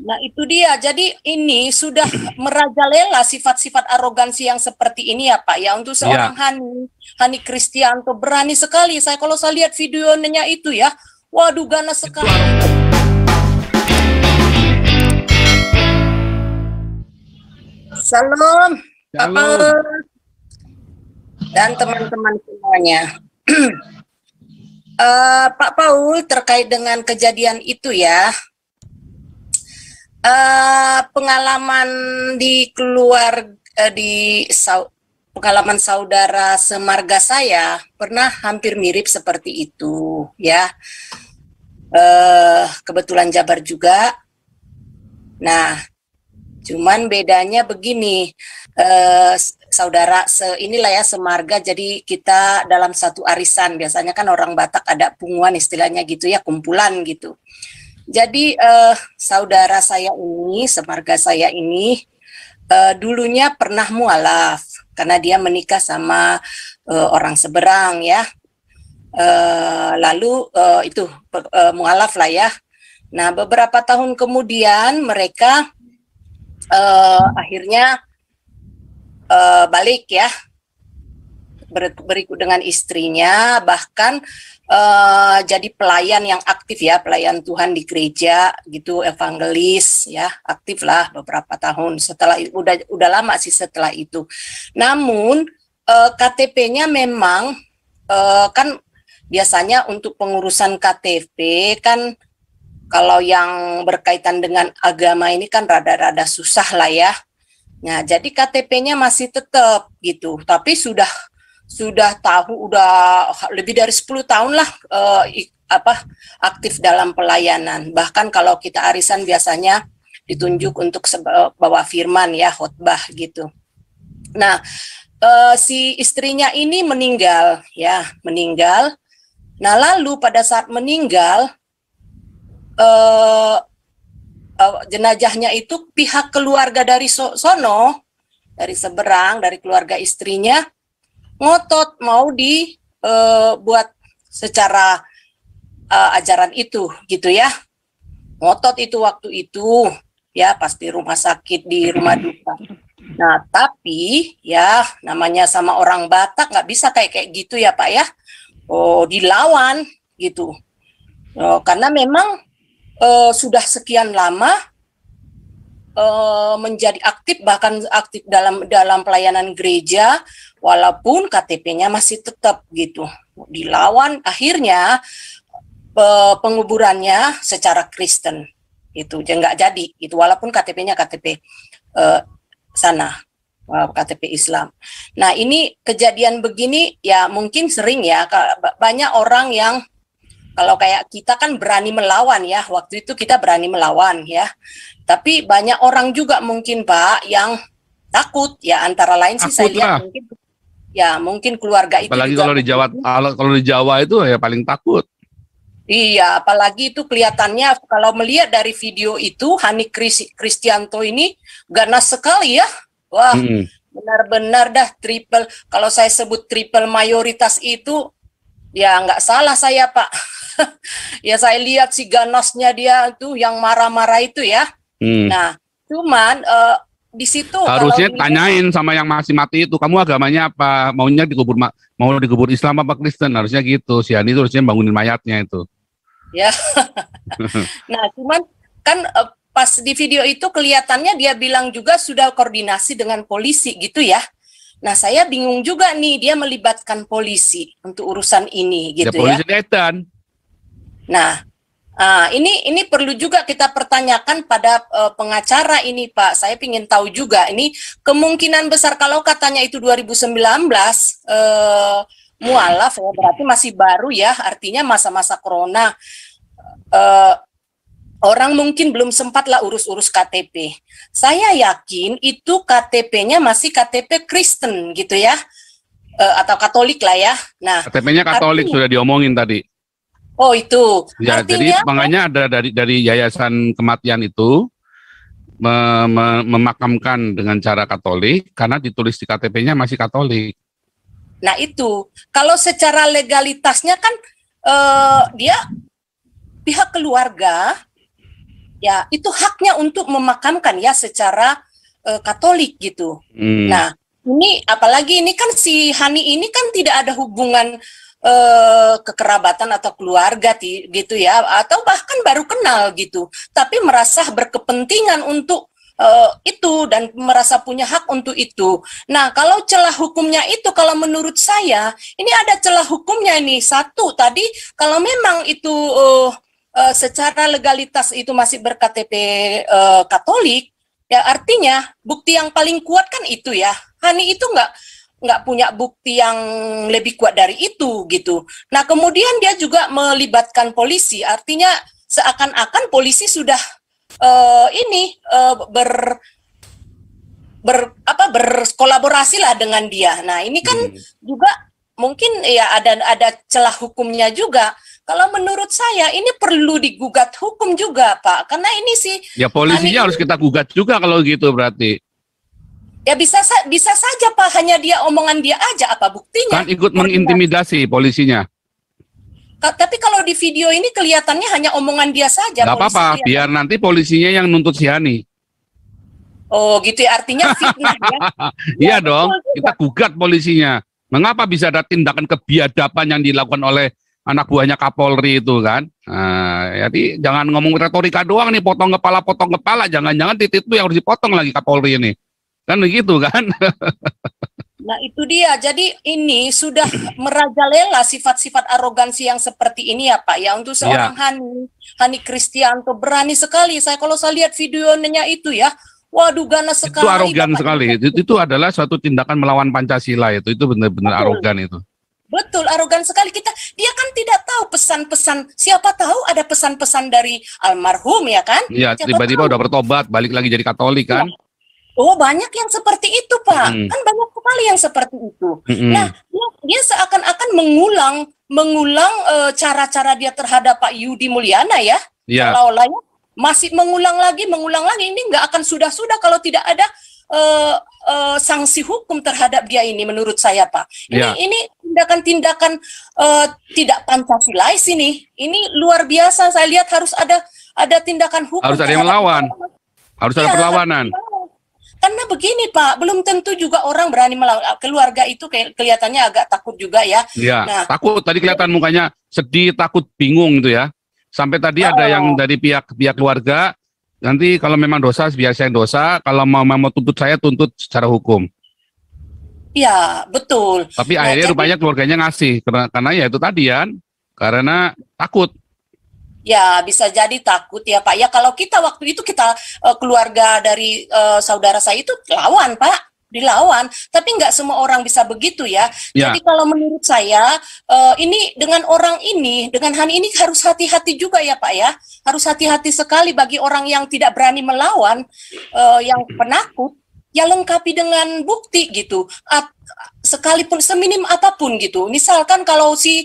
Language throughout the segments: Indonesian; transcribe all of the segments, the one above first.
Nah itu dia, jadi ini sudah merajalela sifat-sifat arogansi yang seperti ini ya Pak ya, untuk seorang Ya, Hani Kristianto berani sekali, kalau saya lihat videonya itu ya, waduh ganas itu sekali. Salam Papa Shalom. dan teman-teman semuanya. Pak Paul, terkait dengan kejadian itu ya, pengalaman di pengalaman saudara semarga saya pernah hampir mirip seperti itu ya. Kebetulan Jabar juga. Nah, cuman bedanya begini, saudara inilah ya semarga, jadi kita dalam satu arisan, biasanya kan orang Batak ada punguan istilahnya gitu ya, kumpulan gitu. Jadi saudara saya ini, semarga saya ini, dulunya pernah mualaf karena dia menikah sama orang seberang ya. Lalu itu mualaf lah ya. Nah beberapa tahun kemudian mereka akhirnya balik ya, berikut dengan istrinya, bahkan jadi pelayan yang aktif ya, pelayan Tuhan di gereja gitu, evangelis ya, aktif lah beberapa tahun setelah, udah lama sih setelah itu. Namun KTP-nya memang kan biasanya untuk pengurusan KTP kan kalau yang berkaitan dengan agama ini kan rada-rada susah lah ya. Nah, jadi KTP-nya masih tetap gitu, tapi sudah tahu, udah lebih dari 10 tahun lah aktif dalam pelayanan. Bahkan kalau kita arisan biasanya ditunjuk untuk bawa firman ya, khotbah gitu. Nah, si istrinya ini meninggal ya, meninggal. Nah, lalu pada saat meninggal jenazahnya itu pihak keluarga dari sono, dari seberang, dari keluarga istrinya ngotot mau dibuat secara ajaran itu gitu ya, ngotot itu waktu itu ya, pasti rumah sakit, di rumah duka. Nah tapi ya namanya sama orang Batak nggak bisa kayak gitu ya Pak ya, dilawan gitu, karena memang sudah sekian lama menjadi aktif, bahkan aktif dalam pelayanan gereja, walaupun KTP-nya masih tetap gitu, dilawan. Akhirnya penguburannya secara Kristen itu nggak jadi itu, walaupun KTP-nya KTP sana, KTP Islam. Nah ini kejadian begini ya mungkin sering ya, banyak orang yang kalau kayak kita kan berani melawan ya, waktu itu kita berani melawan ya. Tapi banyak orang juga mungkin Pak yang takut ya, antara lain sih saya takut lihat lah. mungkin keluarga itu Apalagi juga. kalau di Jawa itu ya paling takut. Iya, apalagi itu kelihatannya kalau melihat dari video itu, Hani Kristianto ini ganas sekali ya. Wah, benar-benar dah triple. Kalau saya sebut triple mayoritas itu ya nggak salah saya Pak. Ya saya lihat si ganasnya dia tuh yang marah-marah itu ya. Nah, cuman di situ harusnya tanyain sama yang masih mati itu, kamu agamanya apa, maunya mau dikubur Islam apa Kristen, harusnya gitu. Si Hani itu harusnya bangunin mayatnya itu. Ya. Nah, cuman kan pas di video itu kelihatannya dia bilang juga sudah koordinasi dengan polisi gitu ya. Nah, saya bingung juga nih, dia melibatkan polisi untuk urusan ini gitu ya. Polisi Edan. Nah, ini perlu juga kita pertanyakan pada pengacara ini Pak. Saya ingin tahu juga, ini kemungkinan besar kalau katanya itu 2019 mualaf ya, berarti masih baru ya, artinya masa-masa corona. Orang mungkin belum sempat lah urus-urus KTP. Saya yakin itu KTP-nya masih KTP Kristen gitu ya, atau Katolik lah ya. Nah, KTP-nya Katolik, sudah diomongin tadi. Oh itu. Ya, artinya, jadi makanya ada dari yayasan kematian itu memakamkan dengan cara Katolik karena ditulis di KTP-nya masih Katolik. Nah itu, kalau secara legalitasnya kan dia pihak keluarga ya itu haknya untuk memakamkan ya secara Katolik gitu. Nah, ini apalagi ini kan si Hani ini kan tidak ada hubungan kekerabatan atau keluarga gitu ya, atau bahkan baru kenal gitu, tapi merasa berkepentingan untuk itu dan merasa punya hak untuk itu. Nah, kalau celah hukumnya itu, kalau menurut saya ini ada celah hukumnya ini. Satu tadi, kalau memang itu secara legalitas itu masih berKTP Katolik, ya artinya bukti yang paling kuat kan itu ya. Hani itu nggak punya bukti yang lebih kuat dari itu gitu. Nah, kemudian dia juga melibatkan polisi, artinya seakan-akan polisi sudah berkolaborasi lah dengan dia. Nah, ini kan juga mungkin ya ada celah hukumnya juga. Kalau menurut saya ini perlu digugat hukum juga, Pak, karena ini sih ya polisinya harus kita gugat juga kalau gitu berarti. Ya bisa saja Pak, hanya dia omongan dia aja, apa buktinya? Kan ikut mengintimidasi polisinya. Tapi kalau di video ini kelihatannya hanya omongan dia saja. Gak apa-apa, biar nanti polisinya yang nuntut si Hani. Oh gitu ya, artinya fitnah ya? Iya dong, kita gugat polisinya. Mengapa bisa ada tindakan kebiadaban yang dilakukan oleh anak buahnya Kapolri itu kan? Nah, jadi jangan ngomong retorika doang nih, potong kepala, jangan-jangan titik itu yang harus dipotong lagi Kapolri ini. Kan begitu kan? Nah itu dia, jadi ini sudah merajalela sifat-sifat arogansi yang seperti ini ya Pak ya, untuk seorang Hani Kristianto berani sekali. Kalau saya lihat videonya itu ya, waduh ganas sekali. Itu arogan sekali, itu adalah suatu tindakan melawan Pancasila, itu benar-benar arogan itu. Betul, arogan sekali. Dia kan tidak tahu pesan-pesan, siapa tahu ada pesan-pesan dari almarhum ya kan? Iya, tiba-tiba udah bertobat, balik lagi jadi Katolik kan? Ya. Oh banyak yang seperti itu Pak, kan banyak sekali yang seperti itu. Nah dia seakan-akan mengulang cara-cara dia terhadap Pak Yudi Mulyana ya, seolah-olahnya masih mengulang lagi. Ini nggak akan sudah kalau tidak ada sanksi hukum terhadap dia ini, menurut saya Pak. Ini tindakan-tindakan tidak Pancasilais ini luar biasa. Saya lihat harus ada tindakan hukum. Harus ada yang melawan, harus ada perlawanan. Karena begini Pak, belum tentu juga orang berani melawan. Keluarga itu kelihatannya agak takut juga ya. Iya, nah, takut. Tadi kelihatan mukanya sedih, takut, bingung gitu ya. Sampai tadi ada yang dari pihak keluarga, nanti kalau memang dosa, biar saya dosa. Kalau mau tuntut saya, tuntut secara hukum. Iya, betul. Tapi akhirnya rupanya keluarganya ngasih. Karena ya itu tadi kan, karena takut. Ya bisa jadi takut ya Pak. Ya kalau kita waktu itu keluarga dari saudara saya itu lawan Pak, dilawan. Tapi nggak semua orang bisa begitu ya. Jadi kalau menurut saya ini dengan Hani ini harus hati-hati juga ya Pak ya. Harus hati-hati sekali bagi orang yang tidak berani melawan, yang penakut. Ya lengkapi dengan bukti gitu, sekalipun seminim apapun gitu. Misalkan kalau si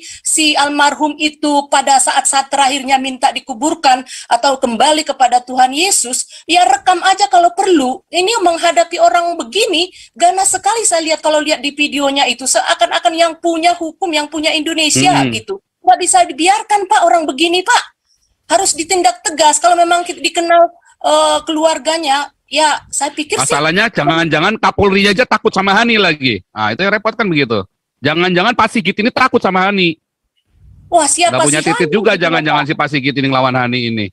almarhum itu pada saat terakhirnya minta dikuburkan atau kembali kepada Tuhan Yesus, ya rekam aja kalau perlu. Ini menghadapi orang begini, ganas sekali saya lihat kalau lihat di videonya itu, seakan-akan yang punya hukum, yang punya Indonesia gitu. Nggak bisa dibiarkan Pak orang begini Pak. Harus ditindak tegas kalau memang dikenal keluarganya. Ya, saya pikir masalahnya jangan-jangan Kapolri aja takut sama Hani lagi. Nah, itu yang repot kan begitu. Jangan-jangan Pak Sigit ini takut sama Hani. Wah, siapa sih? Gak punya titik juga jangan-jangan si Pak Sigit ini ngelawan Hani ini.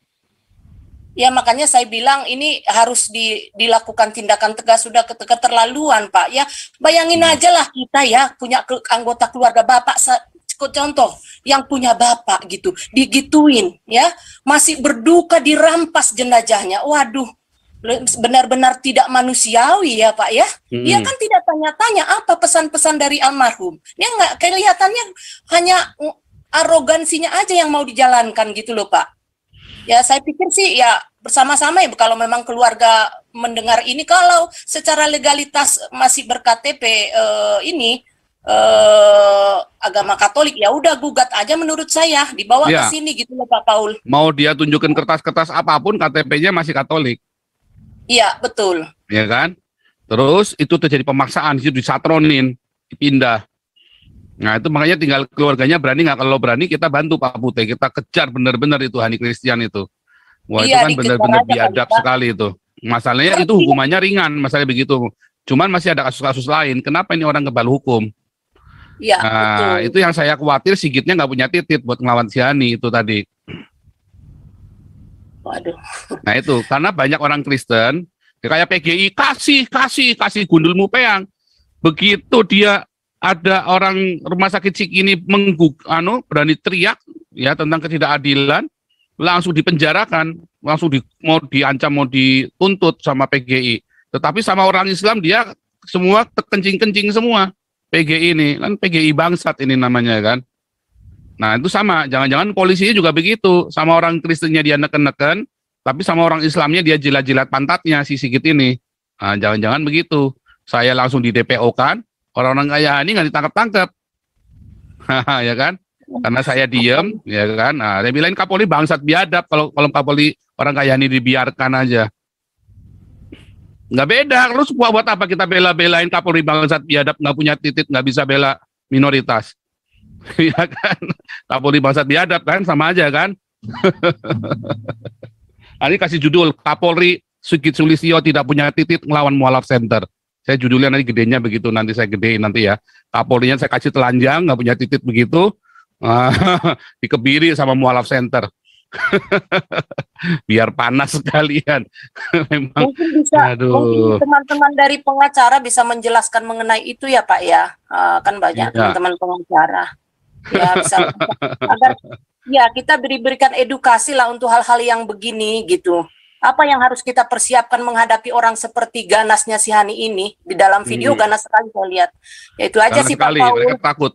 Ya, makanya saya bilang ini harus dilakukan tindakan tegas, sudah keterlaluan, Pak. Ya, bayangin aja lah kita ya punya anggota keluarga Bapak, contoh yang punya bapak gitu, digituin ya, masih berduka, dirampas jenazahnya. Waduh. Benar-benar tidak manusiawi ya Pak ya. Dia kan tidak tanya-tanya apa pesan-pesan dari almarhum. Dia nggak, kelihatannya hanya arogansinya aja yang mau dijalankan gitu loh Pak. Ya saya pikir sih ya bersama-sama ya, kalau memang keluarga mendengar ini, kalau secara legalitas masih berKTP agama Katolik, ya udah gugat aja menurut saya, dibawa ke sini gitu loh Pak Paul. Mau dia tunjukin kertas-kertas apapun, KTP-nya masih Katolik. Iya, betul. Ya kan? Terus itu terjadi pemaksaan, itu disatronin, dipindah. Nah itu makanya tinggal keluarganya berani nggak. Kalau berani kita bantu Pak Putih, kita kejar benar-benar itu Hani Kristian itu. Wah, itu Iya, kan dikejar benar-benar aja kali, biadab Pak. sekali itu. Masalahnya itu hukumannya ringan, masalah begitu. Cuman masih ada kasus-kasus lain. Kenapa ini orang kebal hukum? Iya, Nah, betul. itu yang saya khawatir Sigitnya nggak punya titit buat ngelawan si Hani itu tadi. Waduh. Nah itu, karena banyak orang Kristen, ya kayak PGI, kasih gundulmu peang. Begitu dia ada orang rumah sakit Cikini berani teriak ya tentang ketidakadilan, langsung dipenjarakan, mau diancam, mau dituntut sama PGI. Tetapi sama orang Islam dia semua kencing-kencing semua. PGI ini kan PGI bangsat ini namanya kan. Nah itu sama, jangan-jangan polisinya juga begitu, sama orang Kristennya dia neken-neken, tapi sama orang Islamnya dia jilat-jilat pantatnya si Sigit ini. Nah, jangan-jangan begitu. Saya langsung di DPO kan, orang-orang kaya ini nggak ditangkap-tangkap, ya kan? Karena saya diem, ya kan? Nah, saya bilang Kapolri bangsat biadab kalau Kapolri orang kaya ini dibiarkan aja. Nggak beda, terus buat apa kita bela-belain Kapolri bangsat biadab, nggak punya titik, nggak bisa bela minoritas. Ya kan? Kapolri bangsat biadab kan, sama aja kan? Ini kasih judul, Kapolri Sigit Sulistyo tidak punya titik ngelawan mualaf center. Saya judulnya nanti gedenya begitu, nanti saya gedein nanti ya. Kapolrinya saya kasih telanjang, nggak punya titik begitu, dikebiri sama mualaf center. Biar panas sekalian. Memang, Mungkin mungkin teman-teman dari pengacara bisa menjelaskan mengenai itu ya Pak ya. Kan banyak teman-teman pengacara. Ya bisa agar ya kita berikan edukasi lah untuk hal-hal yang begini gitu. Apa yang harus kita persiapkan menghadapi orang seperti ganasnya si Hani ini. Di dalam video ganas sekali saya lihat. Ya itu aja ganas sih sekali, Pak Paul. mereka takut.